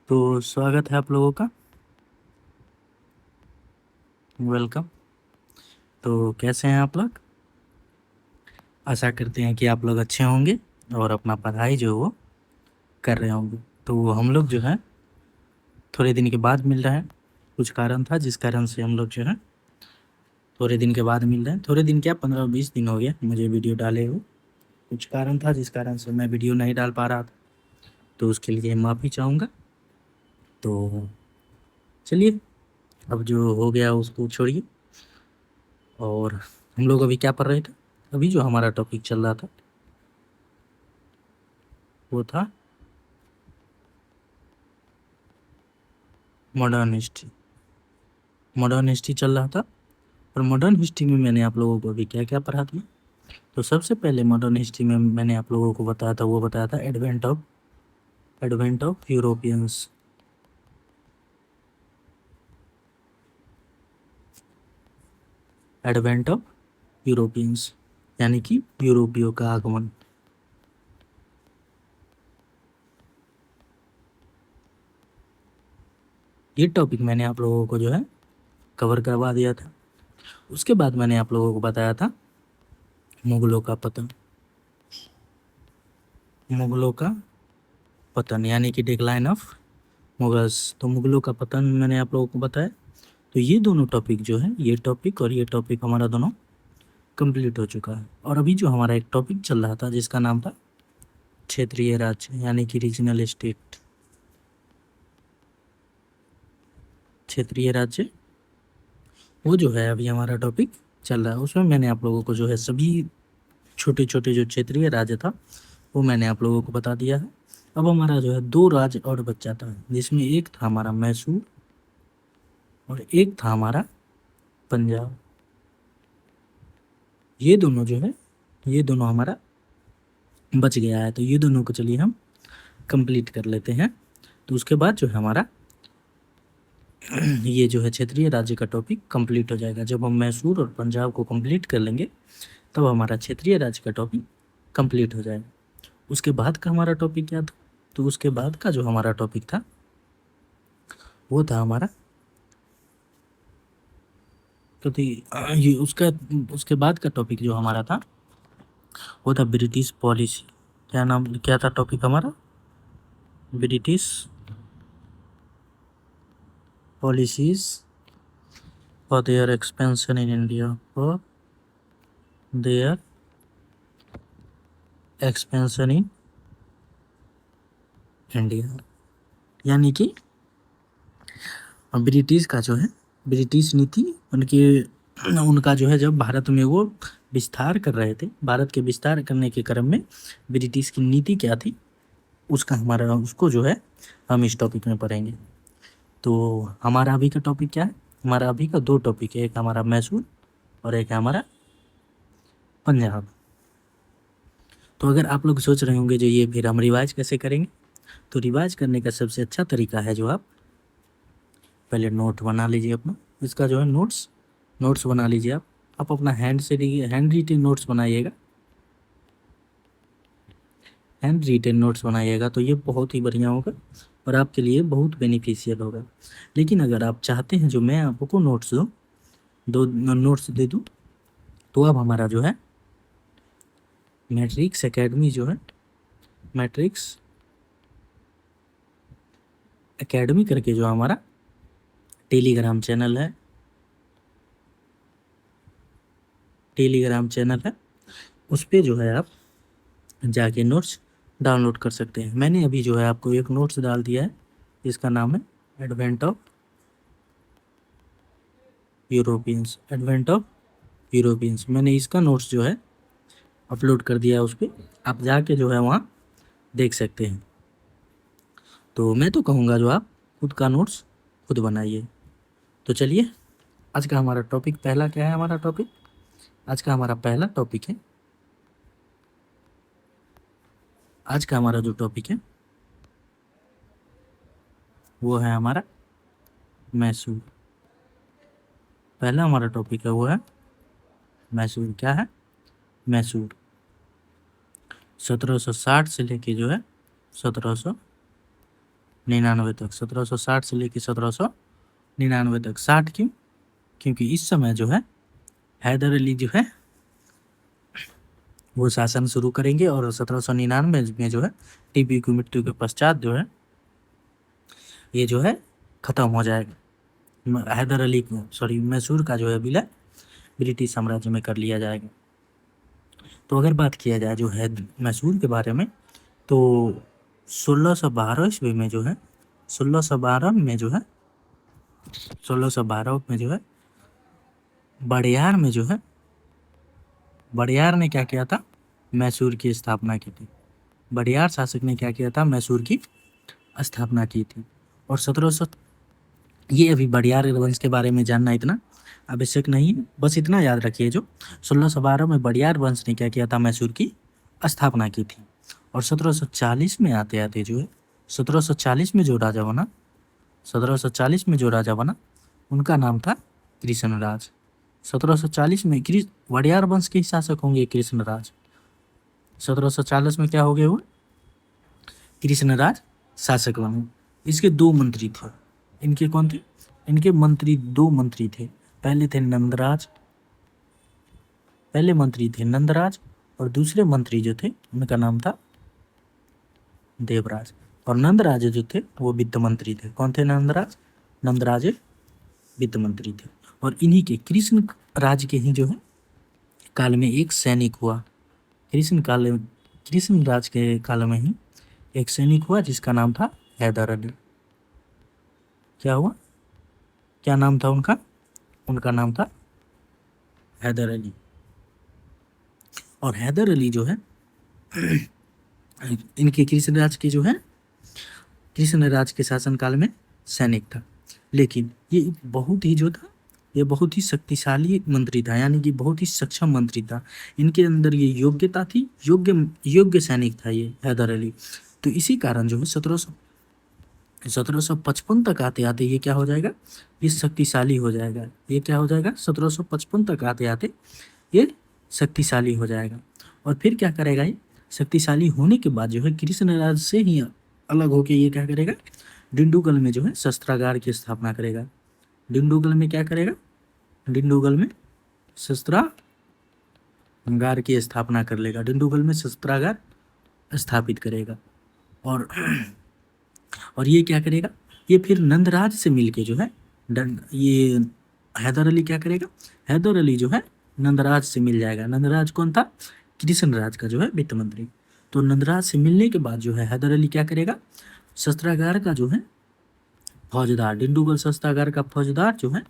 तो स्वागत है आप लोगों का। वेलकम। तो कैसे हैं आप लोग? आशा करते हैं कि आप लोग अच्छे होंगे और अपना पढ़ाई जो है वो कर रहे होंगे। तो हम लोग जो है थोड़े दिन के बाद मिल रहे हैं। कुछ कारण था जिस कारण से हम लोग जो है थोड़े दिन के बाद मिल रहे हैं। थोड़े दिन क्या, 15-20 दिन हो गया मुझे वीडियो डाले हुए। कुछ कारण था जिस कारण से मैं वीडियो नहीं डाल पा रहा था, तो उसके लिए माफ़ी चाहूँगा। तो चलिए, अब जो हो गया उसको छोड़िए। और हम लोग अभी क्या पढ़ रहे थे? अभी जो हमारा टॉपिक चल रहा था वो था मॉडर्न हिस्ट्री। मॉडर्न हिस्ट्री चल रहा था। और मॉडर्न हिस्ट्री में मैंने आप लोगों को अभी क्या क्या पढ़ा था। तो सबसे पहले मॉडर्न हिस्ट्री में मैंने आप लोगों को बताया था, वो बताया था advent of Europeans. Advent of Europeans यानी कि यूरोपियों का आगमन। ये टॉपिक मैंने आप लोगों को जो है कवर करवा दिया था। उसके बाद मैंने आप लोगों को बताया था मुगलों का पतन। मुगलों का पतन यानी कि डिक्लाइन ऑफ मुगल्स। तो मुगलों का पतन मैंने आप लोगों को बताया। तो ये दोनों टॉपिक जो है, ये टॉपिक और ये टॉपिक हमारा दोनों कंप्लीट हो चुका है। और अभी जो हमारा एक टॉपिक चल रहा था जिसका नाम था क्षेत्रीय राज्य यानी कि रीजनल स्टेट। क्षेत्रीय राज्य, वो जो है अभी हमारा टॉपिक चल रहा है। उसमें मैंने आप लोगों को जो है सभी छोटे छोटे जो क्षेत्रीय राज्य था वो मैंने आप लोगों को बता दिया है। अब हमारा जो है दो राज्य और बच जाता है, जिसमें एक था हमारा मैसूर और एक था हमारा पंजाब। ये दोनों जो है, ये दोनों हमारा बच गया है। तो ये दोनों को चलिए हम कंप्लीट कर लेते हैं। तो उसके बाद जो है हमारा ये जो है क्षेत्रीय राज्य का टॉपिक कंप्लीट हो जाएगा। जब हम मैसूर और पंजाब को कंप्लीट कर लेंगे तब हमारा क्षेत्रीय राज्य का टॉपिक कंप्लीट हो जाएगा। उसके बाद का हमारा टॉपिक क्या था? तो उसके बाद का जो हमारा टॉपिक था वो था हमारा, क्योंकि ये उसके बाद का टॉपिक जो हमारा था वो था ब्रिटिश पॉलिसी। क्या था टॉपिक हमारा? British policies for their expansion in India. For their expansion in India यानी कि ब्रिटिश का जो है, ब्रिटिश नीति उनके उनका जो है जब भारत में वो विस्तार कर रहे थे, भारत के विस्तार करने के क्रम में ब्रिटिश की नीति क्या थी उसका हमारा, उसको जो है हम इस टॉपिक में पढ़ेंगे। तो हमारा अभी का टॉपिक क्या है? हमारा अभी का दो टॉपिक है, एक हमारा मैसूर और एक है हमारा पंजाब। तो अगर आप लोग सोच रहे होंगे जो ये फिर हम रिवाइज कैसे करेंगे, तो रिवाइज करने का सबसे अच्छा तरीका है जो आप पहले नोट बना लीजिए अपना। इसका जो है नोट्स बना लीजिए आप अपना हैंड रिटेन नोट्स बनाइएगा। हैंड रिटेन नोट्स बनाइएगा तो ये बहुत ही बढ़िया होगा और आपके लिए बहुत बेनिफिशियल होगा। लेकिन अगर आप चाहते हैं जो मैं आपको नोट्स दूँ, दो नोट्स दे दूँ, तो अब हमारा जो है मैट्रिक्स एकेडमी जो है, मैट्रिक्स एकेडमी करके जो हमारा टेलीग्राम चैनल है, उस पर जो है आप जाके नोट्स डाउनलोड कर सकते हैं। मैंने अभी जो है आपको एक नोट्स डाल दिया है, इसका नाम है एडवेंट ऑफ यूरोपियंस। मैंने इसका नोट्स जो है अपलोड कर दिया है उस पर, आप जाके जो है वहाँ देख सकते हैं। तो मैं तो कहूँगा जो आप खुद का नोट्स खुद बनाइए। तो चलिए, आज का हमारा टॉपिक पहला क्या है? हमारा टॉपिक आज का हमारा पहला टॉपिक है, आज का हमारा जो टॉपिक है वो है हमारा मैसूर। पहला हमारा टॉपिक है वो है मैसूर। क्या है? मैसूर 1760 से लेके जो है 1700 99 तक, 1760 से लेकर 1799 तक। 60 क्यों? क्योंकि इस समय जो है हैदर अली जो है वो शासन शुरू करेंगे और 1799 में जो है टीपू की मृत्यु के पश्चात जो है ये जो है खत्म हो जाएगा। हैदर अली को मैसूर का जो है विलय ब्रिटिश साम्राज्य में कर लिया जाएगा। तो अगर बात किया जाए जो है मैसूर के बारे में, तो 1612 ईस्वी में जो है 1612 में जो है 1612 में जो है बड़ियार में जो है बड़ियार ने क्या किया था? मैसूर की स्थापना की थी। बड़ियार शासक ने क्या किया था? मैसूर की स्थापना की थी। और 1700 ये अभी बड़ियार वंश के बारे में जानना इतना आवश्यक नहीं है, बस इतना याद रखिए जो 1612 में बड़ियार वंश ने क्या किया था? मैसूर की स्थापना की थी। और 1740 में आते आते जो है 1740 में जो राजा बना 1740 में जो राजा बना उनका नाम था कृष्णराज। 1740 में वड़ियार वंश के शासक होंगे कृष्णराज। 1740 में क्या हो गए वो? कृष्णराज शासक बने। इसके दो मंत्री थे। इनके कौन थे? इनके मंत्री दो मंत्री थे। पहले मंत्री थे नंदराज और दूसरे मंत्री जो थे उनका नाम था देवराज। और नंदराज जो थे वो वित्त मंत्री थे। कौन थे नंदराज? नंदराज वित्त मंत्री थे। और इन्हीं के कृष्ण राज के ही जो है काल में एक सैनिक हुआ। कृष्ण राज के काल में ही एक सैनिक हुआ जिसका नाम था हैदर अली। क्या हुआ? क्या नाम था उनका? उनका नाम था हैदर अली। और हैदर अली जो है इनके कृष्णराज के शासनकाल में सैनिक था। लेकिन ये बहुत ही शक्तिशाली मंत्री था, यानी कि बहुत ही सक्षम मंत्री था। इनके अंदर ये योग्यता थी, योग्य सैनिक था ये हैदर अली। तो इसी कारण जो है 1755 तक आते आते ये क्या हो जाएगा? ये शक्तिशाली हो जाएगा। ये क्या हो जाएगा? 1755 तक आते आते ये शक्तिशाली हो जाएगा। और फिर क्या करेगा? ये शक्तिशाली होने के बाद जो है कृष्णराज से ही अलग होके ये क्या करेगा? डिंडुगल में जो है शस्त्रागार की स्थापना करेगा। डिंडुगल में क्या करेगा? डिंडुगल में शस्त्रागार की स्थापना कर लेगा। डिंडुगल में शस्त्रागार स्थापित करेगा। और ये क्या करेगा? ये फिर नंदराज से मिलके जो है ये हैदर अली क्या करेगा? हैदर अली जो है नंदराज से मिल जाएगा। नंदराज कौन था? कृष्णराज का जो है वित्त मंत्री। तो नंदराज से मिलने के बाद जो है हैदर अली क्या करेगा? शस्त्रागार का जो है फौजदार, डिंडुगल शस्त्रागार का फौजदार जो है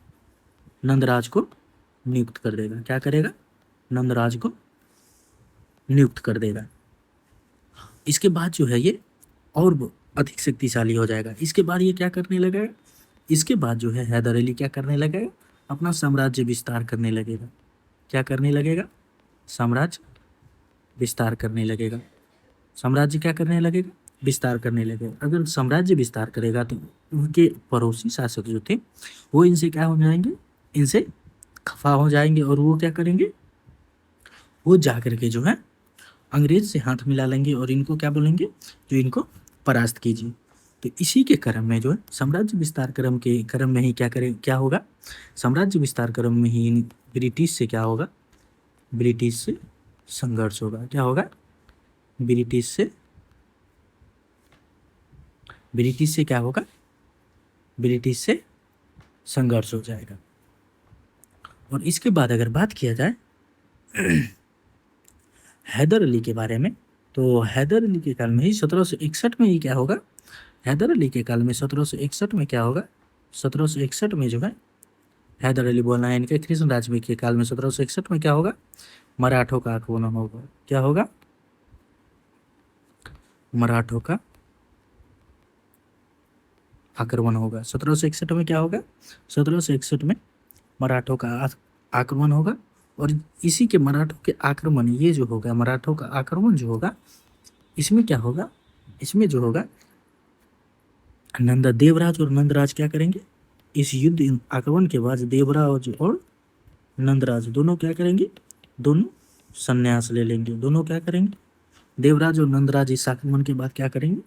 नंदराज को नियुक्त कर देगा। क्या करेगा? नंदराज को नियुक्त कर देगा। इसके बाद जो है ये और अधिक शक्तिशाली हो जाएगा। इसके बाद ये क्या करने लगेगा? इसके बाद जो है हैदर अली क्या करने लगेगा? अपना साम्राज्य विस्तार करने लगेगा। क्या करने लगेगा? साम्राज्य विस्तार करने लगेगा। साम्राज्य क्या करने लगेगा? विस्तार करने लगेगा। अगर साम्राज्य विस्तार करेगा तो उनके पड़ोसी शासक जो थे वो इनसे क्या हो जाएंगे? इनसे खफा हो जाएंगे और वो क्या करेंगे? वो जा करके जो है अंग्रेज से हाथ मिला लेंगे और इनको क्या बोलेंगे? जो इनको परास्त कीजिए। तो इसी के क्रम में जो है साम्राज्य विस्तार क्रम में ही क्या होगा? साम्राज्य विस्तार क्रम में ही ब्रिटिश से क्या होगा? ब्रिटिश से संघर्ष होगा। क्या होगा? ब्रिटिश से क्या होगा? ब्रिटिश से संघर्ष हो जाएगा। और इसके बाद अगर बात किया जाए हैदर अली के बारे में, तो हैदर अली के काल में ही 1761 में ही क्या होगा? हैदर अली के काल में 1761 में क्या होगा? 1761 में जो है हैदर अली बोलना है इनके कृष्ण राज के काल में 1761 में क्या होगा? मराठों का आक्रमण होगा। क्या होगा? मराठों का आक्रमण होगा। 1761 में क्या होगा? 1761 में मराठों का आक्रमण होगा। और इसी के मराठों के आक्रमण ये जो होगा, मराठों का आक्रमण जो होगा, इसमें क्या होगा? इसमें जो होगा देवराज और नंदराज क्या करेंगे? इस युद्ध आक्रमण के बाद देवराज और नंदराज दोनों क्या करेंगे? दोनों संन्यास ले लेंगे। दोनों क्या करेंगे? देवराज और नंदराज इस आक्रमण के बाद क्या करेंगे?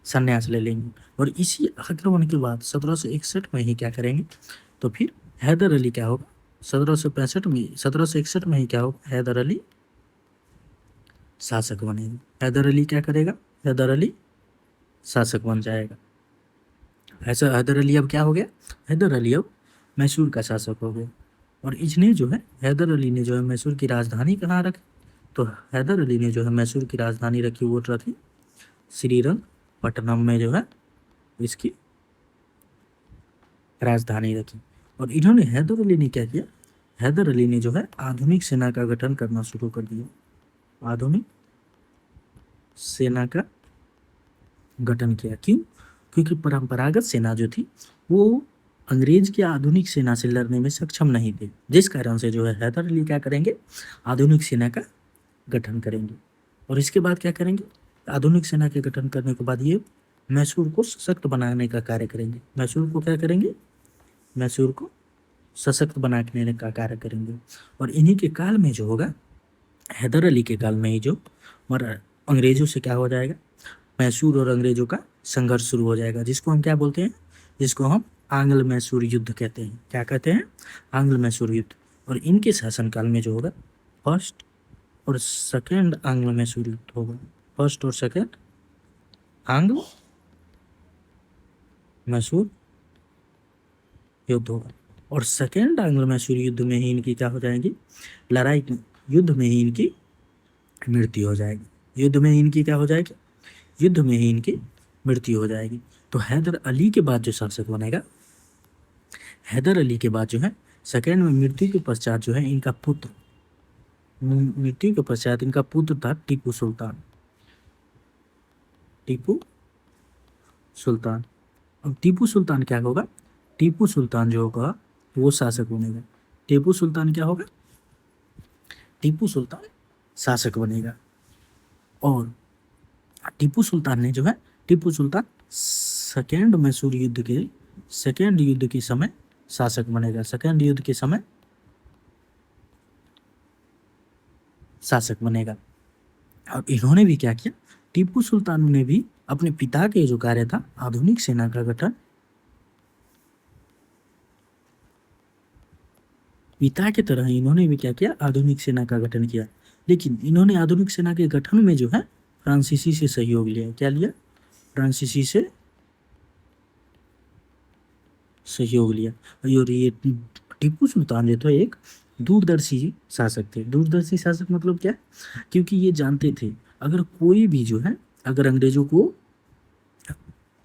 संन्यास ले लेंगे। और इसी आक्रमण के बाद 1761 में ही क्या करेंगे, तो फिर हैदर अली क्या होगा, 1761 में ही क्या होगा, हैदर अली शासक बनेगा। हैदर अली क्या करेगा, हैदर अली शासक बन जाएगा। ऐसा हैदर अली अब क्या हो गया, हैदर अली अब मैसूर का शासक हो गया। और इसने जो है, हैदर अली ने जो है मैसूर की राजधानी कहाँ रखी, तो हैदर अली ने जो है मैसूर की राजधानी रखी, वो रखी श्रीरंगपट्टनम में जो है इसकी राजधानी रखी। और इन्होंने, हैदर अली ने क्या किया, हैदर अली ने जो है आधुनिक सेना का गठन करना शुरू कर दिया। आधुनिक सेना का गठन किया। क्यों, क्योंकि परंपरागत सेना जो थी वो अंग्रेज की आधुनिक सेना से लड़ने में सक्षम नहीं थे, जिस कारण से जो है हैदर अली क्या करेंगे, आधुनिक सेना का गठन करेंगे। और इसके बाद क्या करेंगे, आधुनिक सेना के गठन करने के बाद ये मैसूर को सशक्त बनाने का कार्य करेंगे। मैसूर को क्या करेंगे, मैसूर को सशक्त बनाने का कार्य करेंगे। और इन्हीं के काल में जो होगा, हैदर अली के काल में ही जो अंग्रेजों से क्या हो जाएगा, मैसूर और अंग्रेजों का संघर्ष शुरू हो जाएगा, जिसको हम क्या बोलते हैं, जिसको हम आंग्ल मैसूर युद्ध कहते हैं। क्या कहते हैं, आंग्ल मैसूर युद्ध। और इनके शासनकाल में जो होगा फर्स्ट और सेकेंड आंग्ल मैसूर युद्ध होगा। फर्स्ट और सेकेंड आंग्ल मैसूर युद्ध होगा। और सेकेंड आंग्ल मैसूर युद्ध में ही इनकी क्या हो जाएगी, लड़ाई, युद्ध में ही इनकी मृत्यु हो जाएगी। युद्ध में ही इनकी क्या हो जाएगी, युद्ध में ही इनकी मृत्यु हो जाएगी। तो हैदर अली के बाद जो शासक बनेगा, हैदर अली के बाद जो है सेकेंड में मृत्यु के पश्चात जो है इनका पुत्र, मृत्यु के पश्चात इनका पुत्र था टीपू सुल्तान। टीपू सुल्तान। अब टीपू सुल्तान क्या होगा, टीपू सुल्तान जो होगा वो शासक बनेगा। टीपू सुल्तान क्या होगा, टीपू सुल्तान शासक बनेगा। और टीपू सुल्तान ने जो है, टीपू सुल्तान सेकेंड मैसूर युद्ध के, सेकेंड युद्ध के समय शासक बनेगा। सेकेंड युद्ध के समय शासक बनेगा। और इन्होंने भी क्या किया, टीपू सुल्तान ने भी अपने पिता के जो कार्य था आधुनिक सेना का गठन, पिता की तरह इन्होंने भी क्या किया, आधुनिक सेना का गठन किया। लेकिन इन्होंने आधुनिक सेना के गठन में जो है फ्रांसीसी से सहयोग लिया। क्या लिया, फ्रांसीसी से सहयोग लिया। और ये टीपू सुल्तान जो थे एक दूरदर्शी शासक थे। दूरदर्शी शासक मतलब क्या, क्योंकि ये जानते थे अगर कोई भी जो है, अगर अंग्रेजों को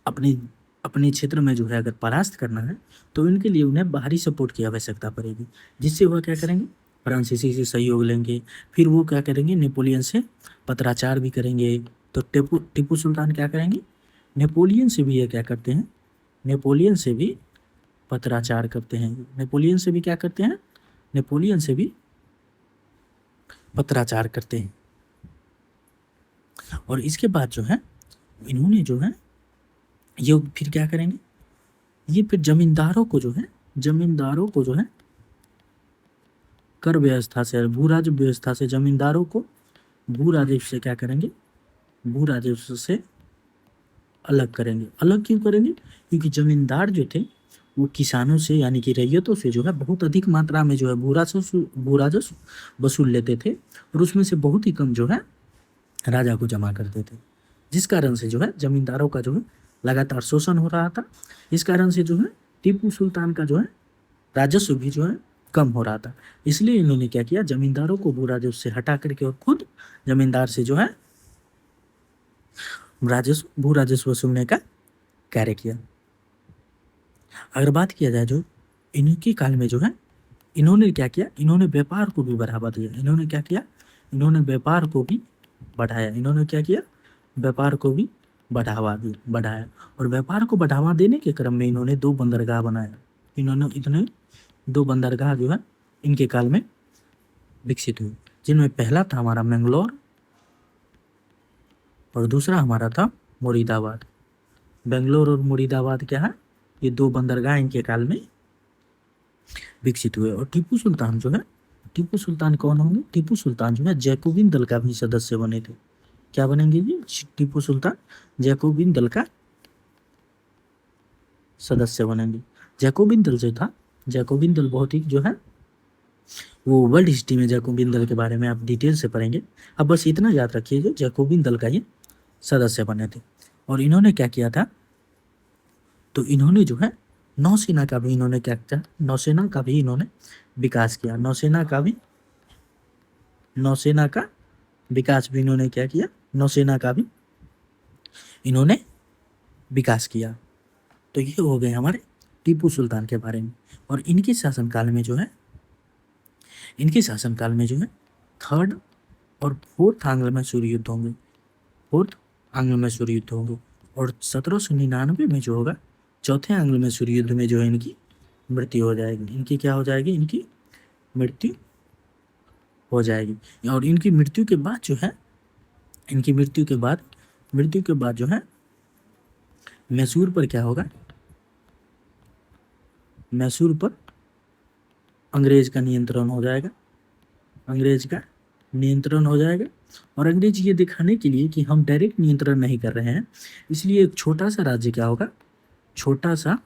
अपने अपने क्षेत्र में जो है अगर परास्त करना है, तो इनके लिए उन्हें बाहरी सपोर्ट की आवश्यकता पड़ेगी, जिससे वह क्या करेंगे, फ्रांसीसी से सहयोग लेंगे। फिर वो क्या करेंगे, नेपोलियन से पत्राचार भी करेंगे। तो टीपू सुल्तान क्या करेंगे, नेपोलियन से भी ये क्या करते हैं, नेपोलियन से भी पत्राचार करते हैं। नेपोलियन से भी क्या करते हैं, नेपोलियन से भी पत्राचार करते हैं। और इसके बाद जो है इन्होंने जो है ये फिर क्या करेंगे, ये फिर जमींदारों को जो है, जमींदारों को जो है कर व्यवस्था से, भू राजस्व व्यवस्था से जमींदारों को भू राजस्व से क्या करेंगे, भू राजस्व से अलग करेंगे। अलग क्यों करेंगे, क्योंकि जमींदार जो थे वो किसानों से यानी कि रैयतों से जो है बहुत अधिक मात्रा में जो है भू राजस्व वसूल लेते थे, और उसमें से बहुत ही कम जो है राजा को जमा करते थे, जिस कारण से जो है जमींदारों का जो है लगातार शोषण हो रहा था। इस कारण से जो है टीपू सुल्तान का जो है राजस्व भी जो है कम हो रहा था। इसलिए इन्होंने क्या किया, जमींदारों को भू राजस्व से हटा करके और खुद जमींदार से जो है भू राजस्व वसूलने का कार्य किया। अगर बात किया जाए जो इनके काल में जो है, इन्होंने क्या किया, इन्होंने व्यापार को भी बढ़ावा दिया। इन्होंने क्या किया, इन्होंने व्यापार को भी बढ़ाया। इन्होंने क्या किया, व्यापार को भी बढ़ाया। और व्यापार को बढ़ावा देने के क्रम में इन्होंने 2 बंदरगाह बनाया। इतने 2 बंदरगाह जो है इनके काल में विकसित हुए, जिनमें पहला था हमारा मैंगलोर और दूसरा हमारा था मुरीदाबाद। बेंगलोर और मुरीदाबाद क्या है, ये 2 बंदरगाह इनके काल में विकसित हुए। और टीपू सुल्तान जो है, टीपू सुल्तान कौन होंगे, टीपू सुल्तान जो है जैकोबिन दल का भी सदस्य बने थे। क्या बनेंगे जी? टीपू सुल्तान जैकोबिन दल का सदस्य बनेंगे। जैकोबिन दल जो था, जैकोबिन दल बहुत ही जो है वो वर्ल्ड हिस्ट्री में जैकोबिन दल के बारे में आप डिटेल से पढ़ेंगे। अब बस इतना याद रखिएगा, जैकोबिन दल का ये सदस्य बने थे। और इन्होंने क्या किया था, तो इन्होंने जो है नौसेना का भी इन्होंने क्या किया, नौसेना का भी इन्होंने विकास किया। नौसेना का विकास भी इन्होंने क्या किया, नौसेना का भी इन्होंने विकास किया। तो ये हो गए हमारे टीपू सुल्तान के बारे में। और इनके शासनकाल में जो है, इनके शासनकाल में जो है थर्ड और फोर्थ आंग्ल मैसूर युद्ध होंगे, फोर्थ आंग्ल मैसूर युद्ध होंगे। और 1799 में जो होगा चौथे आंग्ल मैसूर युद्ध में जो है इनकी मृत्यु हो जाएगी। इनकी क्या हो जाएगी, इनकी मृत्यु हो जाएगी। और इनकी मृत्यु के बाद जो है, इनकी मृत्यु के बाद जो है मैसूर पर क्या होगा, मैसूर पर अंग्रेज का नियंत्रण हो जाएगा, अंग्रेज का नियंत्रण हो जाएगा। और अंग्रेज ये दिखाने के लिए कि हम डायरेक्ट नियंत्रण नहीं कर रहे हैं, इसलिए एक छोटा सा राज्य क्या होगा, छोटा सा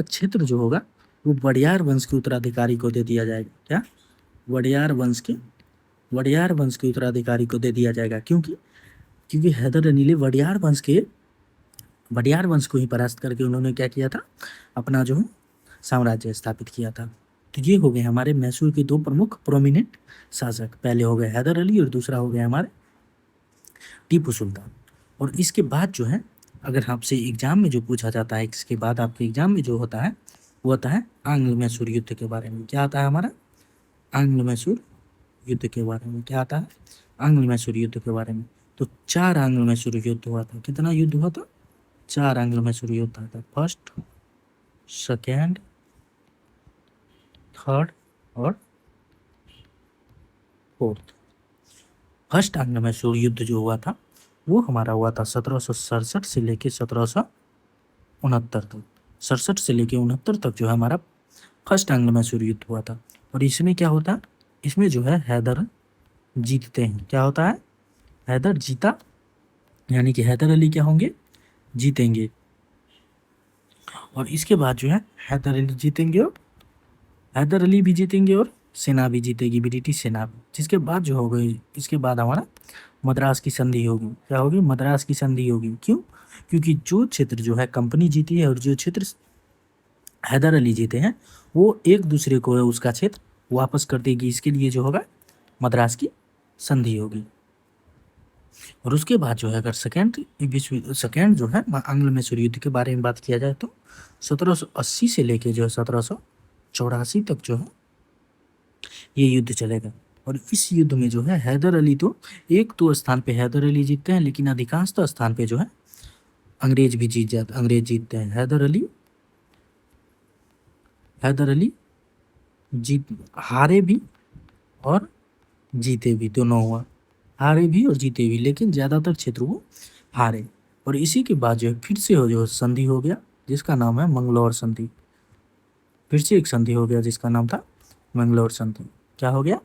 क्षेत्र जो होगा वो वडियार वंश के उत्तराधिकारी को दे दिया जाएगा। क्या? वडियार वंश के उत्तराधिकारी को दे दिया जाएगा। क्योंकि हैदर अली ने वडियार वंश को ही परास्त करके उन्होंने क्या किया था, अपना जो है साम्राज्य स्थापित किया था। तो ये हो गए हमारे मैसूर के दो प्रमुख प्रोमिनेंट शासक। पहले हो गए हैदर अली और दूसरा हो गया हमारे टीपू सुल्तान। और इसके बाद जो है, अगर आपसे एग्जाम में जो पूछा जाता है, इसके बाद आपके एग्जाम में जो होता है वो होता है आंग्ल मैसूर युद्ध के बारे में। क्या आता है हमारा? आंग्ल मैसूर युद्ध के बारे में। क्या आता है? आंग्ल मैसूर युद्ध के बारे में। तो 4 आंग्ल मैसूर युद्ध हुआ था। कितना युद्ध हुआ था? 4 आंग्ल मैसूर युद्ध था। फर्स्ट, सेकेंड, थर्ड और फोर्थ। फर्स्ट आंग्ल मैसूर युद्ध जो हुआ था वो हमारा हुआ था 1767 से लेके 1769 तक। 67 से लेके 69 तक जो है हमारा फर्स्ट आंग्ल मैसूर युद्ध हुआ था। और इसमें क्या होता है, इसमें जो है हैदर जीतते हैं। क्या होता है? हैदर जीता, यानी कि हैदर अली क्या होंगे, जीतेंगे। और इसके बाद जो है हैदर अली जीतेंगे, और हैदर अली भी जीतेंगे और सेना भी जीतेगी, ब्रिटिश सेना भी। जिसके बाद जो हो गई, इसके बाद हमारा मद्रास की संधि होगी। क्या होगी? मद्रास की संधि होगी। क्यों? क्योंकि जो क्षेत्र जो है कंपनी जीती है और जो क्षेत्र हैदर अली जीते हैं वो एक दूसरे को उसका क्षेत्र वापस कर देगी। इसके लिए जो होगा मद्रास की संधि होगी। और उसके बाद जो है अगर सेकेंड जो है आंग्ल मैसूर युद्ध के बारे में बात किया जाए तो 1780 से लेके जो है 1784 तक जो है ये युद्ध चलेगा। और इस युद्ध में जो है हैदर अली तो एक तो स्थान पे हैदर अली जीतते हैं, लेकिन अधिकांशतः स्थान पे जो है अंग्रेज जीतते हैं। हैदर अली जीत हारे भी और जीते भी, दोनों हुआ। हारे भी और जीते भी, लेकिन ज़्यादातर क्षेत्र वो हारे। और इसी के बाद जो है फिर से जो संधि हो गया जिसका नाम है मंगलौर संधि। फिर से एक संधि हो गया जिसका नाम था मंगलौर संधि। क्या हो गया?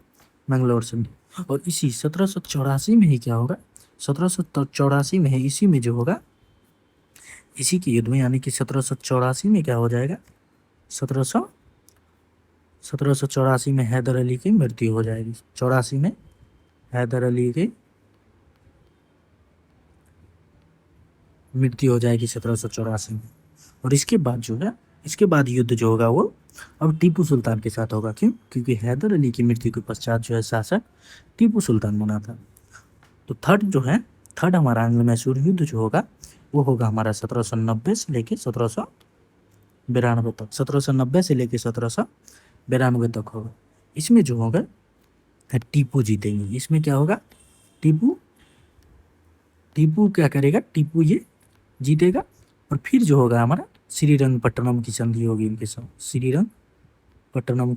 मंगलौर संधि। और इसी 1784 में ही क्या होगा, 1784 में ही इसी में जो होगा, इसी के युद्ध में, यानी कि 1784 में क्या हो जाएगा, 1784 में हैदर अली की मृत्यु हो जाएगी। 84 में हैदर अली की मृत्यु हो जाएगी 1784 में। और इसके बाद जो है, इसके बाद युद्ध जो होगा वो अब टीपू सुल्तान के साथ होगा। क्यों? क्योंकि हैदर अली की मृत्यु के पश्चात जो है शासक टीपू सुल्तान बना था। तो थर्ड हमारा आंग्ल मैसूर युद्ध जो होगा वो होगा हमारा 1790 से लेके 1792 तक। 1790 से लेके 1792 तक होगा। इसमें जो होगा टीपू जीतेंगे। इसमें क्या होगा, टीपू क्या करेगा, टीपू ये जीतेगा। और फिर जो होगा हमारा श्रीरंगपट्टनम की संधि होगी इनके साथ। श्रीरंगपट्टनम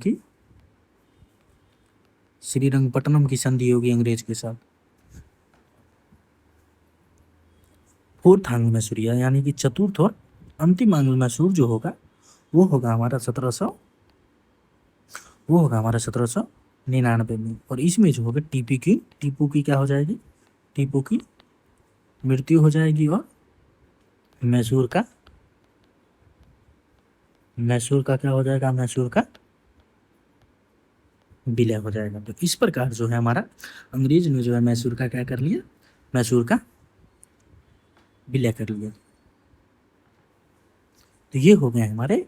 की संधि होगी अंग्रेज के साथ। फोर्थ आंग्ल मैसूर, यानी कि चतुर्थ और अंतिम आंग्ल मैसूर जो होगा वो होगा हमारा 1799 में। और इसमें जो होगा टीपू की क्या हो जाएगी, टीपू की मृत्यु हो जाएगी और मैसूर का क्या हो जाएगा, मैसूर का विलय हो जाएगा। तो इस प्रकार जो है हमारा अंग्रेज ने जो है मैसूर का क्या कर लिया, मैसूर का विलय कर लिया। तो ये हो गए हमारे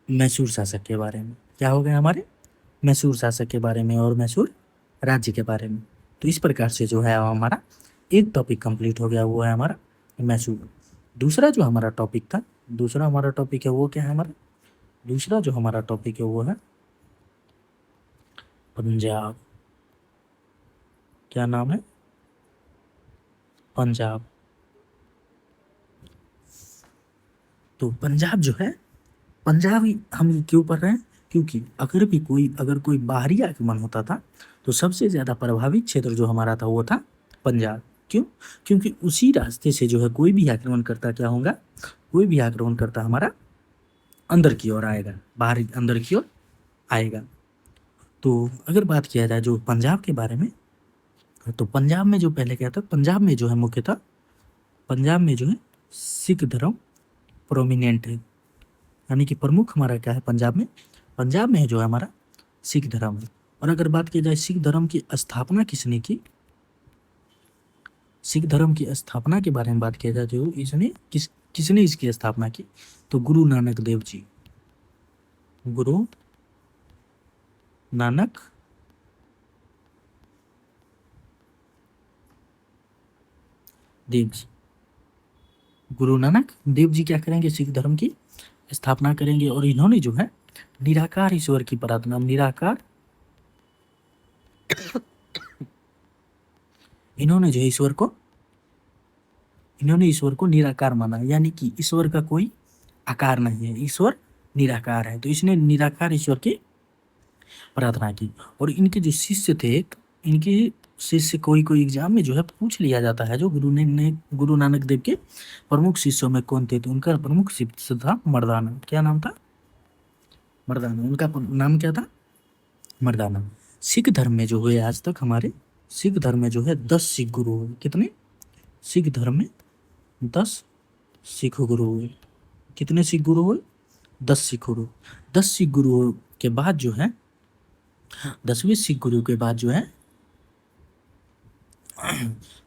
मैसूर शासक के बारे में। क्या हो गया हमारे मैसूर शासक के बारे में और मैसूर राज्य के बारे में। तो इस प्रकार से जो है हमारा एक टॉपिक कंप्लीट हो गया, वो है हमारा मैसूर। दूसरा जो हमारा टॉपिक था, दूसरा हमारा टॉपिक है वो क्या है हमारा, दूसरा जो हमारा टॉपिक है वो है पंजाब। क्या नाम है, पंजाब। तो पंजाब जो है, पंजाब हम क्यों पढ़ रहे हैं, क्योंकि अगर कोई बाहरी आक्रमण होता था तो सबसे ज़्यादा प्रभावित क्षेत्र जो हमारा था वो था पंजाब। क्यों, क्योंकि उसी रास्ते से जो है कोई भी आक्रमण करता क्या होगा, कोई भी आक्रमण करता हमारा अंदर की ओर आएगा, बाहरी अंदर की ओर आएगा। तो अगर बात किया जाए जो पंजाब के बारे में, तो पंजाब में जो पहले क्या था, पंजाब में जो है मुख्यतः, पंजाब में जो है सिख धर्म प्रोमिनेंट है, यानी कि प्रमुख हमारा क्या है पंजाब में, पंजाब में जो है हमारा सिख धर्म है। और अगर बात की जाए सिख धर्म की स्थापना किसने की, सिख धर्म की स्थापना के बारे में बात किया जाए तो किसने इसकी स्थापना की, तो गुरु नानक देव जी, गुरु नानक देव जी, गुरु नानक देव जी क्या करेंगे, सिख धर्म की स्थापना करेंगे। और इन्होंने जो है निराकार ईश्वर की प्रार्थना, इन्होंने जो है ईश्वर को निराकार माना, यानी कि ईश्वर का कोई आकार नहीं है, ईश्वर निराकार है। तो इसने निराकार ईश्वर की प्रार्थना की। और इनके जो शिष्य थे, इनके शिष्य कोई एग्जाम में जो है पूछ लिया जाता है, जो गुरु नानक देव के प्रमुख शिष्यों में कौन थे, तो उनका प्रमुख शिष्य था मर्दाना। क्या नाम था, मर्दाना। उनका नाम क्या था, मर्दाना। सिख धर्म में जो है आज तक हमारे सिख धर्म में जो है 10 सिख गुरु हुए। कितने, सिख धर्म में 10 सिख गुरु हुए। कितने सिख गुरु हुए, 10 सिख गुरु। 10 सिख गुरु के बाद जो है, 10वें सिख गुरु के बाद जो है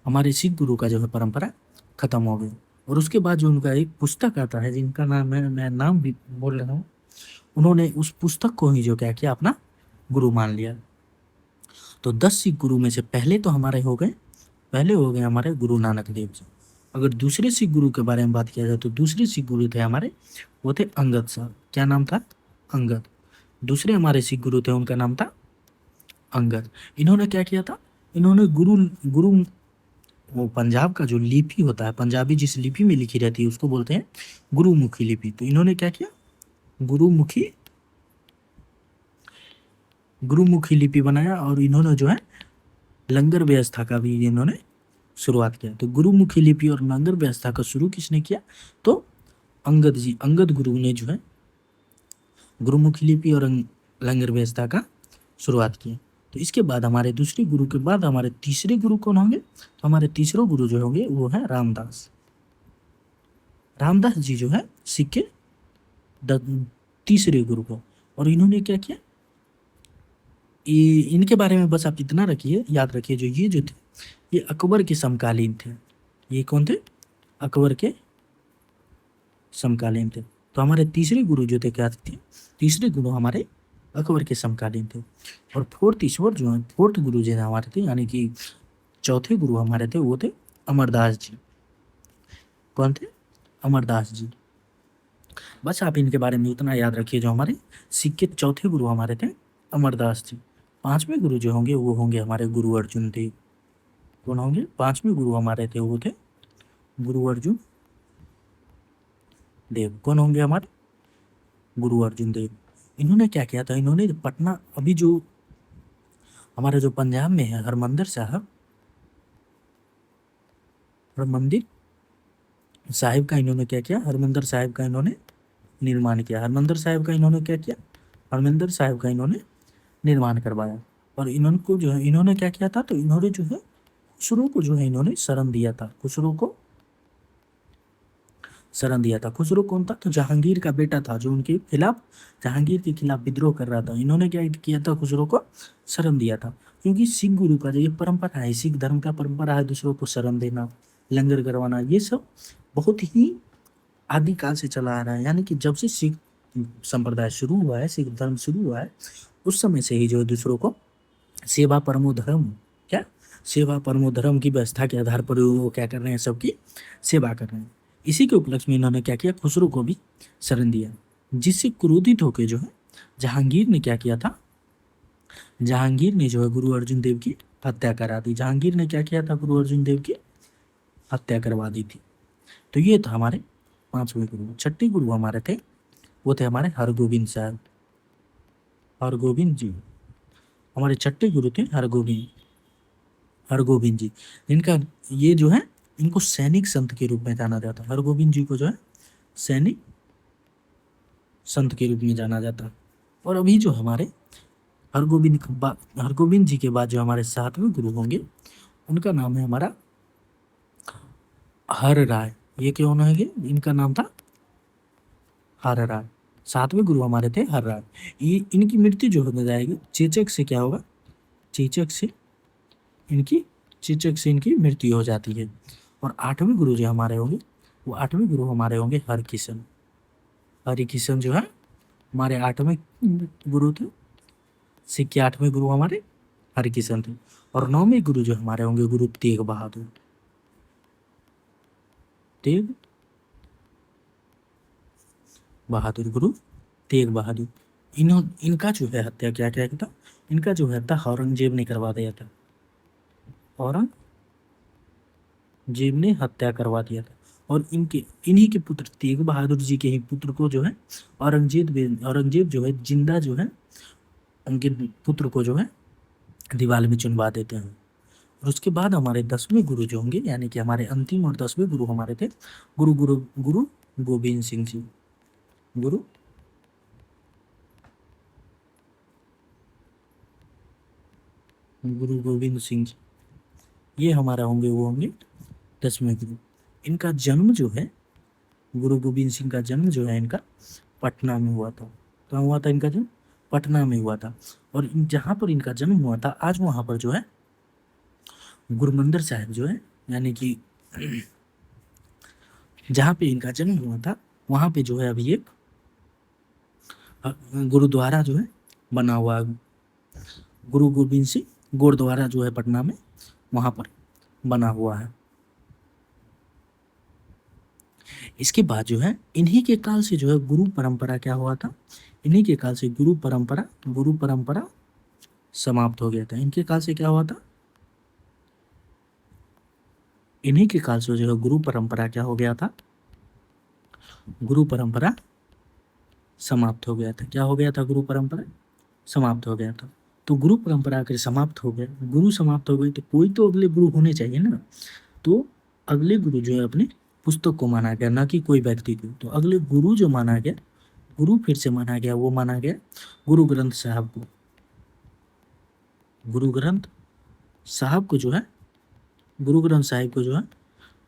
हमारे सिख गुरु का जो है परंपरा खत्म हो गई। और उसके बाद जो उनका एक पुस्तक आता है, जिनका नाम है, मैं नाम भी बोल रहा हूँ, उन्होंने उस पुस्तक को ही जो क्या किया, अपना गुरु मान लिया। तो 10 सिख गुरु में से पहले तो हमारे हो गए, पहले हो गए हमारे गुरु नानक देव जी। अगर दूसरे सिख गुरु के बारे में बात किया जाए तो दूसरे सिख गुरु थे हमारे, वो थे अंगद साहब। क्या नाम था, अंगद। दूसरे हमारे सिख गुरु थे, उनका नाम था अंगद। इन्होंने क्या किया था, इन्होंने गुरु वो पंजाब का जो लिपि होता है, पंजाबी जिस लिपि में लिखी रहती है उसको बोलते हैं गुरुमुखी लिपि। तो इन्होंने क्या किया, गुरुमुखी लिपि बनाया। और इन्होंने जो है लंगर व्यवस्था का भी इन्होंने शुरुआत किया। तो गुरुमुखी लिपि और लंगर व्यवस्था का शुरू किसने किया, तो अंगद जी, अंगद गुरु ने जो है गुरुमुखी लिपि और लंगर व्यवस्था का शुरुआत किया। तो इसके बाद हमारे दूसरे गुरु के बाद हमारे तीसरे गुरु कौन होंगे, तो हमारे तीसरे गुरु जो होंगे वो है रामदास। रामदास जी जो है सिख के तीसरे गुरु को। और इन्होंने क्या किया, इनके बारे में बस आप इतना रखिए, याद रखिए, ये जो थे ये अकबर के समकालीन थे। ये कौन थे, अकबर के समकालीन थे। तो हमारे तीसरे गुरु जो थे क्या थे, तीसरे गुरु हमारे अकबर के समकालीन थे। और फोर्थ गुरु जो हमारे थे, यानी कि चौथे गुरु हमारे थे, वो थे अमरदास जी। कौन थे, अमरदास जी। बस आप इनके बारे में उतना याद रखिए। जो हमारे सिख के चौथे गुरु हमारे थे अमरदास जी। पांचवें गुरु जो होंगे वो होंगे हमारे गुरु अर्जुन देव। कौन होंगे, पांचवें गुरु हमारे थे वो थे गुरु अर्जुन देव। कौन होंगे हमारे, गुरु अर्जुन देव। इन्होंने क्या किया था, इन्होंने पटना, अभी जो हमारे जो पंजाब में है हरमंदिर साहब का इन्होंने क्या किया, हरमंदिर साहिब का इन्होंने निर्माण किया। हरमंदिर साहिब का इन्होंने क्या किया, हरमंदिर साहिब का इन्होंने निर्माण करवाया। और इन्होंने क्या किया था, तो इन्होंने जो है खुसरो को जो है इन्होंने शरण दिया था, खुसरो को शरण दिया था। खुसरो कौन था? तो जहांगीर का बेटा था, जो उनके खिलाफ, जहांगीर के खिलाफ विद्रोह कर रहा था। इन्होंने क्या किया था? खुसरो को शरण दिया था। क्योंकि सिख गुरु का जो ये परंपरा है, सिख धर्म का परंपरा है दूसरों को शरण देना, लंगर करवाना, ये सब बहुत ही आदिकाल से चला आ रहा है। यानी कि जब से सिख संप्रदाय शुरू हुआ है, सिख धर्म शुरू हुआ है, उस समय से ही जो है दूसरों को सेवा परमो धर्म, क्या सेवा परमो धर्म की व्यवस्था के आधार पर वो क्या कर रहे हैं? सबकी सेवा कर रहे हैं। इसी के उपलक्ष्य में इन्होंने क्या किया? खुसरो को भी शरण दिया, जिससे क्रोधित होकर जो है जहांगीर ने क्या किया था? जहांगीर ने जो है गुरु अर्जुन देव की हत्या करा दी। जहांगीर ने क्या किया था? गुरु अर्जुन देव की हत्या करवा दी थी। तो ये था हमारे पांचवें गुरु। छठे गुरु हमारे थे, वो थे हमारे हरगोविंद साहब, हरगोविंद जी। हमारे छठे गुरु थे हरगोविंद, हरगोविंद जी। इनका ये जो है, इनको सैनिक संत के रूप में जाना जाता है। हरगोविंद जी को जो है सैनिक संत के रूप में जाना जाता है। और अभी जो हमारे हरगोविंद जी के बाद जो हमारे सातवें गुरु होंगे, उनका नाम है हमारा हर राय। ये क्यों होंगे? इनका नाम था हर राय। सातवें गुरु हमारे थे हर राय। ये इनकी मृत्यु जो हो जाएगी चेचक से, क्या होगा? चेचक से इनकी मृत्यु हो जाती है। और आठवें गुरु जो हमारे होंगे, वो आठवें गुरु हमारे होंगे हरकिशन। हरिकिशन जो है हमारे आठवें गुरु थे। सिख के आठवें गुरु हमारे हरकिशन थे। और नौवें गुरु जो हमारे होंगे गुरु तेग बहादुर, तेग बहादुर, गुरु तेग बहादुर। इनका जो है हत्या क्या क्या था? इनका जो है था औरंगजेब ने करवा दिया था, औरंगजेब ने हत्या करवा दिया था। और इन्हीं के पुत्र तेग बहादुर जी के ही पुत्र को जो है औरंगजेब जो है जिंदा जो है उनके पुत्र को जो है दीवार में चुनवा देते हैं। और उसके बाद हमारे 10वें गुरु जो होंगे, यानी कि हमारे अंतिम और 10वें गुरु हमारे थे गुरु गोविंद सिंह जी। गुरु गोविंद सिंह जी, ये हमारा होंगे, वो होंगे 10वें गुरु। इनका जन्म जो है, गुरु गोविंद सिंह का जन्म जो है इनका पटना में हुआ था। कहाँ हुआ था इनका जन्म? पटना में हुआ था। और जहाँ पर इनका जन्म हुआ था, आज वहाँ पर जो है गुरुमंदिर साहिब जो है, यानी कि जहाँ पे इनका जन्म हुआ था, वहाँ पे जो है अभी एक गुरुद्वारा जो है बना हुआ है। गुरु गोविंद सिंह गुरुद्वारा जो है पटना में, वहाँ पर बना हुआ है। इसके बाद जो है इन्हीं के काल से जो है गुरु परंपरा क्या हुआ था? इन्हीं के काल से गुरु परंपरा समाप्त हो गया था। इनके काल से क्या हुआ था? इन्हीं के काल से जो है गुरु परंपरा क्या हो गया था? गुरु परंपरा समाप्त हो गया था। क्या हो गया था? गुरु परंपरा समाप्त हो गया था। तो गुरु परंपरा अगर समाप्त हो गया, गुरु समाप्त हो गई, तो कोई तो अगले गुरु होने चाहिए ना। तो अगले गुरु जो है अपने पुस्तक को माना गया, ना कि कोई व्यक्ति को। तो अगले गुरु जो माना गया, गुरु फिर से माना गया, वो माना गया गुरु ग्रंथ साहब को। गुरु ग्रंथ साहब को जो है, गुरु ग्रंथ साहिब को जो है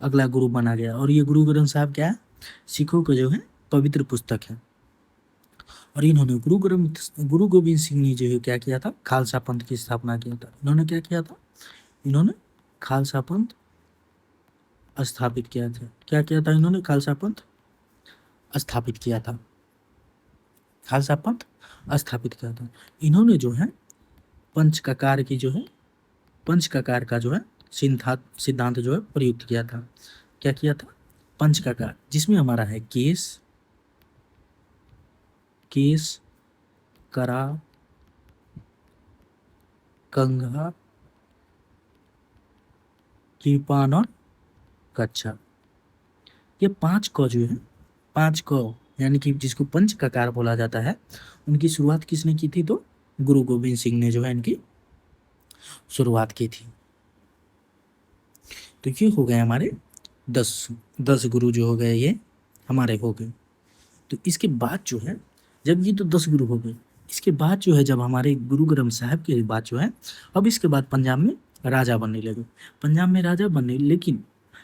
अगला गुरु माना गया। और ये गुरु ग्रंथ साहब क्या है? सिखों का जो है पवित्र पुस्तक है। और इन्होंने गुरु गोविंद सिंह ने जो है क्या किया था? खालसा पंथ की स्थापना किया था। इन्होंने क्या किया था? इन्होंने खालसा पंथ स्थापित किया था। क्या किया था इन्होंने? खालसा पंथ स्थापित किया था। खालसा पंथ स्थापित किया था। इन्होंने जो है पंचककार का जो है सिद्धांत जो है प्रयुक्त किया था। क्या किया था? पंचककार, जिसमें हमारा है केस, करा, कंघा, कृपान और कच्छा। ये 5 क जो है, 5 क यानी कि जिसको पंचककार बोला जाता है, उनकी शुरुआत किसने की थी? तो गुरु गोविंद सिंह ने जो है इनकी शुरुआत की थी। तो ये हो गए हमारे 10 गुरु जो हो गए, ये हमारे हो गए। तो इसके बाद जो है, जब ये तो 10 गुरु हो गए, इसके बाद जो है जब हमारे गुरु ग्रंथ साहब के बाद जो है, अब इसके बाद पंजाब में राजा बनने लगे। पंजाब में राजा बनने, लेकिन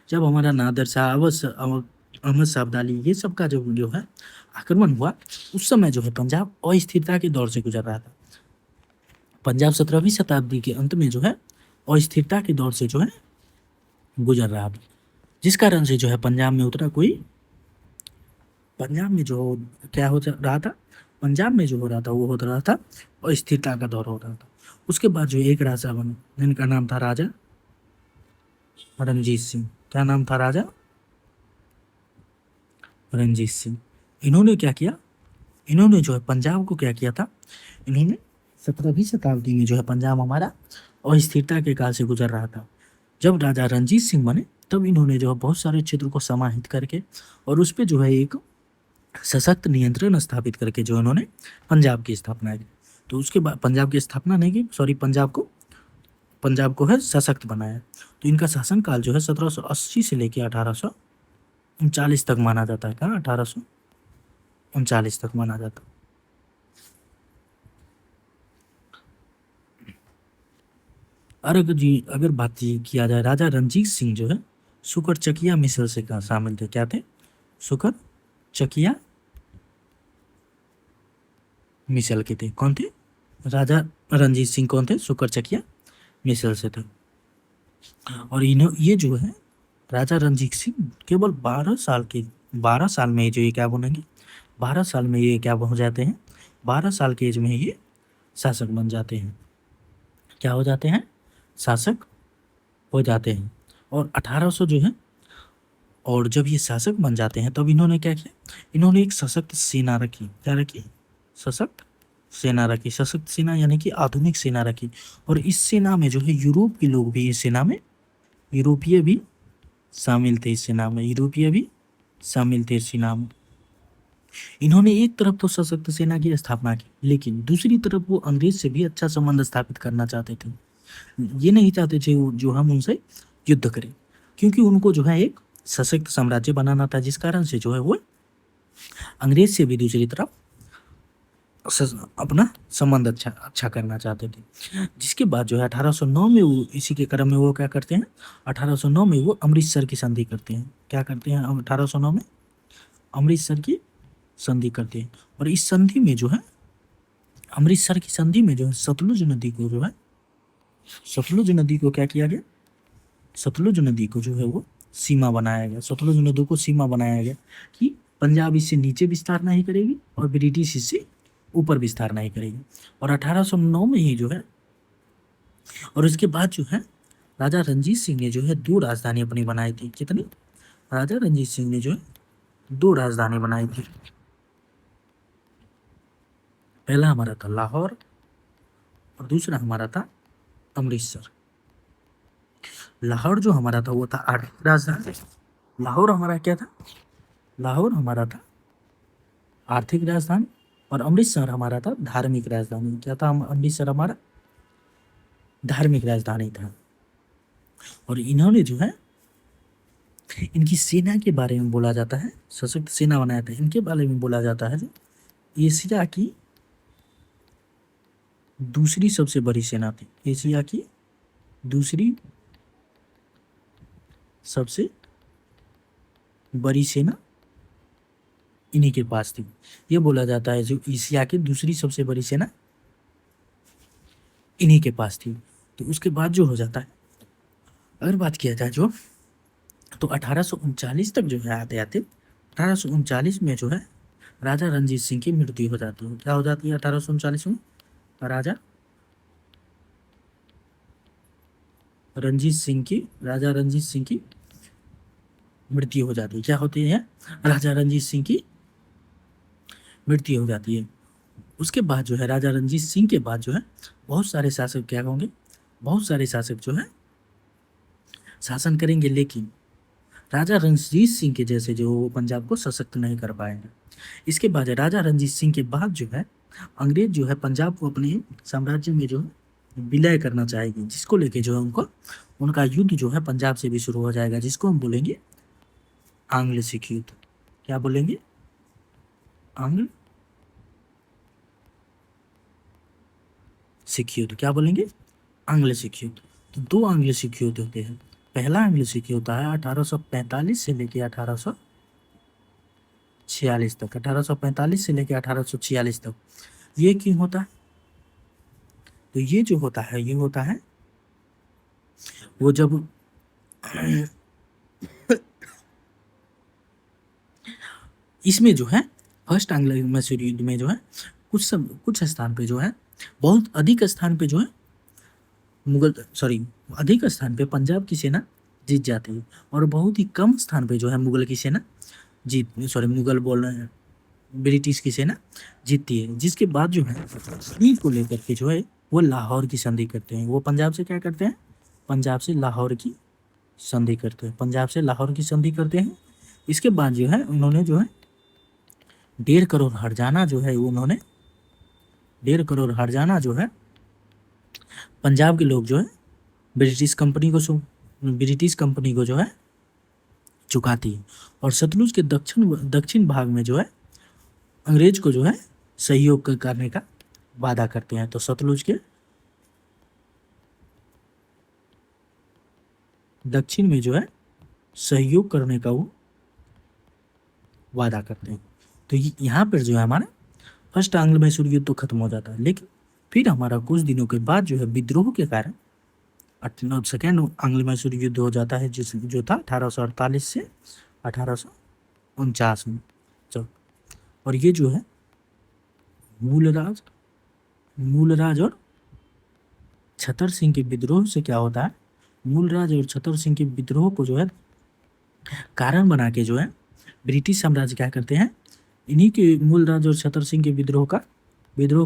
जब हमारा नादिर शाह, अहमद शाह अब्दाली, ये सब का जो है आक्रमण हुआ, उस समय जो है पंजाब अस्थिरता के दौर से गुजर रहा था। पंजाब 17वीं शताब्दी के अंत में जो है अस्थिरता के दौर से जो है गुजर रहा था, जिस कारण से जो है पंजाब में उतना कोई, पंजाब में जो क्या हो रहा था, पंजाब में जो हो रहा था वो हो रहा था अस्थिरता का दौर हो रहा था। उसके बाद जो एक राजा बने जिनका नाम था राजा रणजीत सिंह। क्या नाम था? राजा रणजीत सिंह। इन्होंने क्या किया, इन्होंने जो है पंजाब को क्या किया था, इन्होंने 17वीं शताब्दी में जो है पंजाब हमारा अस्थिरता के काल से गुजर रहा था। जब राजा रणजीत सिंह बने तब इन्होंने जो है बहुत सारे क्षेत्र को समाहित करके और उस पर जो है एक सशक्त नियंत्रण स्थापित करके जो इन्होंने पंजाब की स्थापना की। तो उसके बाद पंजाब की स्थापना नहीं की, सॉरी, पंजाब को है सशक्त बनाया। तो इनका शासनकाल जो है 1780 से लेकर 1839 तक माना जाता है। कहाँ? 1839 तक माना जाता है। अगर बात किया जाए, राजा रणजीत सिंह जो है सुकर चकिया मिसल से शामिल थे। क्या थे? सुकर चकिया मिसल के थे। कौन थे? राजा रणजीत सिंह कौन थे? सुकर चकिया मिसल से थे। और ये जो है राजा रणजीत सिंह केवल 12 साल में जो ये क्या बनेंगे, 12 साल में ये क्या हो जाते हैं, 12 साल के एज में ये शासक बन जाते हैं। क्या हो जाते हैं? शासक हो जाते हैं। और 1800 जो है, और जब ये शासक बन जाते हैं तब इन्होंने क्या किया, इन्होंने एक सशक्त सेना रखी। क्या रखी? सशक्त सेना रखी। सशक्त सेना यानी कि आधुनिक सेना रखी। और इस सेना में जो है यूरोप के लोग भी, इस सेना में यूरोपीय भी शामिल थे। इस सेना में यूरोपीय भी शामिल थे। इस सेना में इन्होंने एक तरफ तो सशक्त सेना की स्थापना की, लेकिन दूसरी तरफ वो अंग्रेज से भी अच्छा संबंध स्थापित करना चाहते थे। ये नहीं चाहते थे जो हम उनसे युद्ध करें, क्योंकि उनको जो है एक सशक्त साम्राज्य बनाना था, जिस कारण से जो है वो अंग्रेज से भी दूसरी तरफ अपना संबंध अच्छा करना चाहते थे। जिसके बाद जो है 1809 में वो, इसी के क्रम में वो क्या करते हैं, 1809 में वो अमृतसर की संधि करते हैं। क्या करते हैं? 1809 में अमृतसर की संधि करते हैं। और इस संधि में जो है, अमृतसर की संधि में जो है सतलुज नदी को जो है, सतलुज नदी को क्या किया गया, सतलुज नदी को जो है वो सीमा बनाया गया। सतलुज नदी को सीमा बनाया गया कि पंजाब इससे नीचे विस्तार नहीं करेगी और ब्रिटिश इससे ऊपर विस्तार नहीं करेगी। और 1809 में ही जो है, और उसके बाद जो है राजा रणजीत सिंह ने जो है 2 राजधानी अपनी बनाई थी। कितनी? राजा रणजीत सिंह ने जो है 2 राजधानी बनाई थी। पहला हमारा था लाहौर और दूसरा हमारा था अमृतसर। लाहौर जो हमारा था वो था आर्थिक राजधानी। लाहौर हमारा क्या था? लाहौर हमारा था आर्थिक राजधानी। और अमृतसर हमारा था धार्मिक राजधानी। क्या था? अमृतसर हमारा धार्मिक राजधानी था। और इन्होंने जो है, इनकी सेना के बारे में बोला जाता है, सशक्त सेना बनाया था। इनके बारे में बोला जाता है एशिया की दूसरी सबसे बड़ी सेना थी। एशिया की दूसरी सबसे बड़ी सेना इन्हीं के पास थी। ये बोला जाता है जो एशिया की दूसरी सबसे बड़ी सेना इन्हीं के पास थी। तो उसके बाद जो हो जाता है, अगर बात किया जाए जो, तो 1839 तक जो है आते आते 1839 में जो है राजा रणजीत सिंह की मृत्यु हो जाती है। क्या हो जाती है 1839 में? राजा रणजीत सिंह की मृत्यु हो जाती है। क्या होती है? राजा रणजीत सिंह की मृत्यु हो जाती है। उसके बाद जो है राजा रणजीत सिंह के बाद जो है बहुत सारे शासक क्या होंगे, बहुत सारे शासक जो है शासन करेंगे, लेकिन राजा रणजीत सिंह के जैसे जो पंजाब को सशक्त नहीं कर पाएंगे। इसके बाद राजा रणजीत सिंह के बाद जो है अंग्रेज जो है पंजाब को अपने साम्राज्य में जो है विलय करना चाहेगी, जिसको लेके जो है उनका युद्ध जो है पंजाब से भी शुरू हो जाएगा, जिसको हम बोलेंगे आंग्ल सिख युद्ध। क्या बोलेंगे? आंग्ल सिख युद्ध। क्या बोलेंगे? आंग्ल सिख युद्ध। तो 2 आंग्ल सिख युद्ध होते हैं। पहला आंग्ल सिख होता है 1845 से लेके 1846 तक, 1845 से लेके 1846 तक। ये क्यों होता है? तो ये जो होता है, ये होता है वो जब इसमें जो है फर्स्ट एंग्लो मैसूर युद्ध में जो है कुछ स्थान पे जो है, बहुत अधिक स्थान पे जो है अधिक स्थान पे पंजाब की सेना जीत जाती है, और बहुत ही कम स्थान पे जो है मुगल की सेना मुगल बोल रहे हैं, ब्रिटिश की सेना जीतती है। जिसके बाद जो है कश्मीर को लेकर के जो है वो लाहौर की संधि करते हैं। वो पंजाब से क्या करते हैं? पंजाब से लाहौर की संधि करते हैं। पंजाब से लाहौर की संधि करते हैं। इसके बाद जो है उन्होंने जो है 1.5 करोड़ हरजाना जो है उन्होंने 1.5 करोड़ हरजाना जो है पंजाब के लोग जो है ब्रिटिश कंपनी को जो है चुकाती है। और सतलुज के दक्षिण भाग में जो है अंग्रेज को जो है सहयोग करने का वादा करते हैं। तो सतलुज के दक्षिण में जो है सहयोग करने का वो वादा करते हैं। तो यहाँ पर जो है हमारा फर्स्ट आंग्ल मैसूर युद्ध तो खत्म हो जाता है। लेकिन फिर हमारा कुछ दिनों के बाद जो है विद्रोह के कारण सेकेंड आंग्ल मैसूर युद्ध हो जाता है, जो था 1848 से 1849 में। चलो, और ये जो है मूलराज और छतर सिंह के विद्रोह से क्या होता है? मूलराज और छतर सिंह के विद्रोह को जो है कारण बना के जो है ब्रिटिश साम्राज्य क्या करते हैं, इन्हीं के मूलराज और छतर सिंह के विद्रोह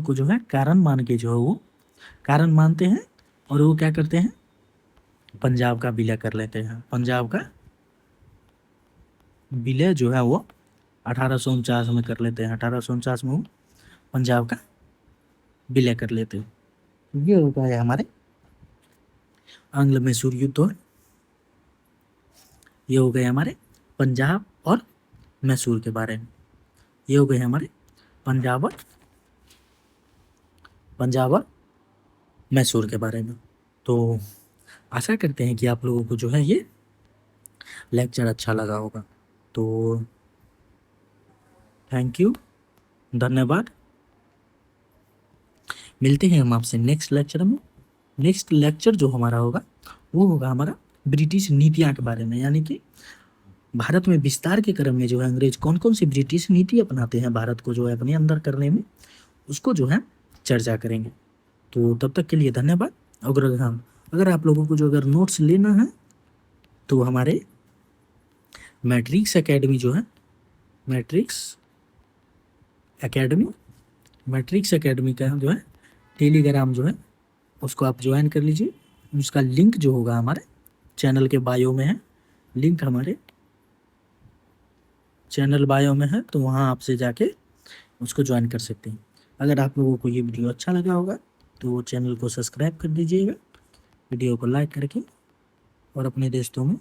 को जो है कारण मान के जो है वो कारण मानते हैं, और वो क्या करते हैं? पंजाब का विलय कर लेते हैं। पंजाब का विलय जो है वो 1849 में कर लेते हैं। 1849 में वो पंजाब का विलय कर लेते हैं। ये होता है हमारे आंग्ल मैसूर युद्ध, और ये हो गए हमारे पंजाब और मैसूर के बारे में। ये हो गए हमारे पंजाब और मैसूर के बारे में। तो आशा करते हैं कि आप लोगों को जो है ये लेक्चर अच्छा लगा होगा। तो थैंक यू, धन्यवाद। मिलते हैं हम आपसे नेक्स्ट लेक्चर में। नेक्स्ट लेक्चर जो हमारा होगा वो होगा हमारा ब्रिटिश नीतियाँ के बारे में, यानी कि भारत में विस्तार के क्रम में जो है अंग्रेज कौन कौन सी ब्रिटिश नीति अपनाते हैं भारत को जो है अपने अंदर करने में, उसको जो है चर्चा करेंगे। तो तब तक के लिए धन्यवाद। अगर आप लोगों को जो अगर नोट्स लेना है तो हमारे मैट्रिक्स एकेडमी जो है मैट्रिक्स एकेडमी का जो है टेलीग्राम जो है उसको आप ज्वाइन कर लीजिए। उसका लिंक जो होगा हमारे चैनल के बायो में है, लिंक हमारे चैनल बायो में है, तो वहाँ आपसे जाके उसको ज्वाइन कर सकते हैं। अगर आप लोगों को ये वीडियो अच्छा लगा होगा तो चैनल को सब्सक्राइब कर दीजिएगा, वीडियो को लाइक करके, और अपने दोस्तों में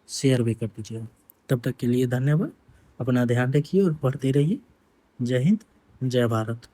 शेयर भी कर दीजिएगा। तब तक के लिए धन्यवाद। अपना ध्यान रखिए और पढ़ते रहिए। जय हिंद, जय भारत।